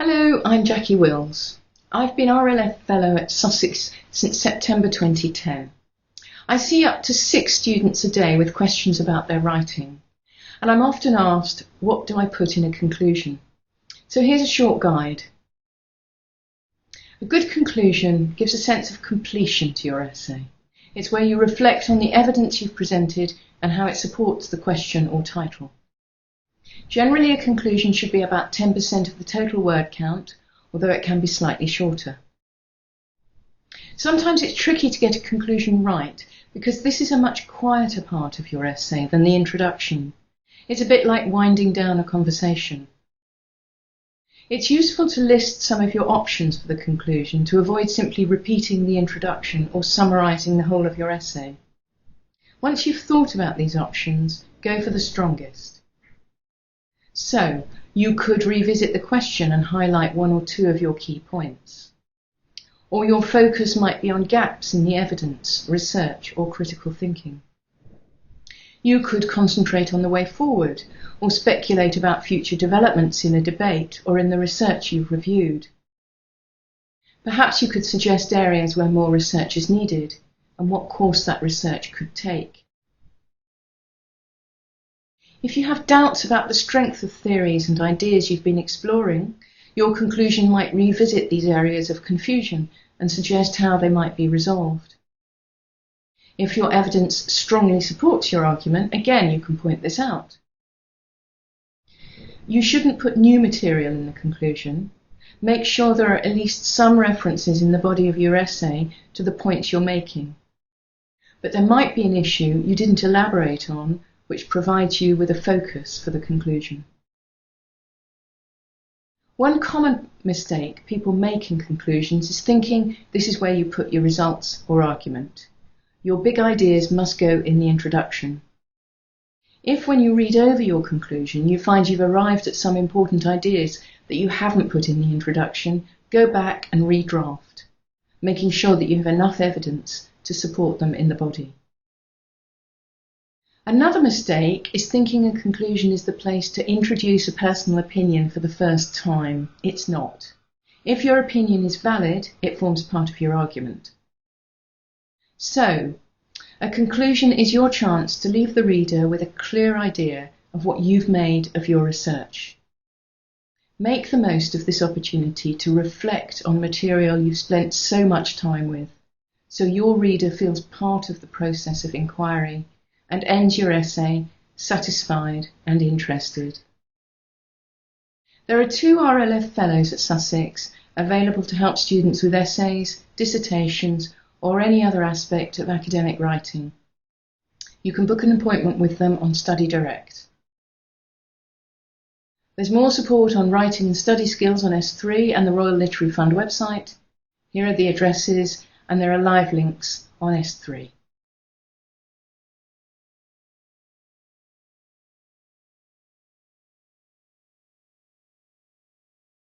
Hello, I'm Jackie Wills. I've been RLF Fellow at Sussex since September 2010. I see up to 6 students a day with questions about their writing, and I'm often asked, what do I put in a conclusion? So here's a short guide. A good conclusion gives a sense of completion to your essay. It's where you reflect on the evidence you've presented and how it supports the question or title. Generally, a conclusion should be about 10% of the total word count, although it can be slightly shorter. Sometimes it's tricky to get a conclusion right because this is a much quieter part of your essay than the introduction. It's a bit like winding down a conversation. It's useful to list some of your options for the conclusion to avoid simply repeating the introduction or summarising the whole of your essay. Once you've thought about these options, go for the strongest. So, you could revisit the question and highlight 1 or 2 of your key points. Or your focus might be on gaps in the evidence, research, or critical thinking. You could concentrate on the way forward, or speculate about future developments in a debate or in the research you've reviewed. Perhaps you could suggest areas where more research is needed, and what course that research could take. If you have doubts about the strength of theories and ideas you've been exploring, your conclusion might revisit these areas of confusion and suggest how they might be resolved. If your evidence strongly supports your argument, again you can point this out. You shouldn't put new material in the conclusion. Make sure there are at least some references in the body of your essay to the points you're making. But there might be an issue you didn't elaborate on, which provides you with a focus for the conclusion. One common mistake people make in conclusions is thinking this is where you put your results or argument. Your big ideas must go in the introduction. If when you read over your conclusion you find you've arrived at some important ideas that you haven't put in the introduction, go back and redraft, making sure that you have enough evidence to support them in the body. Another mistake is thinking a conclusion is the place to introduce a personal opinion for the first time. It's not. If your opinion is valid, it forms part of your argument. So, a conclusion is your chance to leave the reader with a clear idea of what you've made of your research. Make the most of this opportunity to reflect on material you've spent so much time with, so your reader feels part of the process of inquiry and ends your essay satisfied and interested. There are 2 RLF Fellows at Sussex available to help students with essays, dissertations, or any other aspect of academic writing. You can book an appointment with them on Study Direct. There's more support on writing and study skills on S3 and the Royal Literary Fund website. Here are the addresses, and there are live links on S3.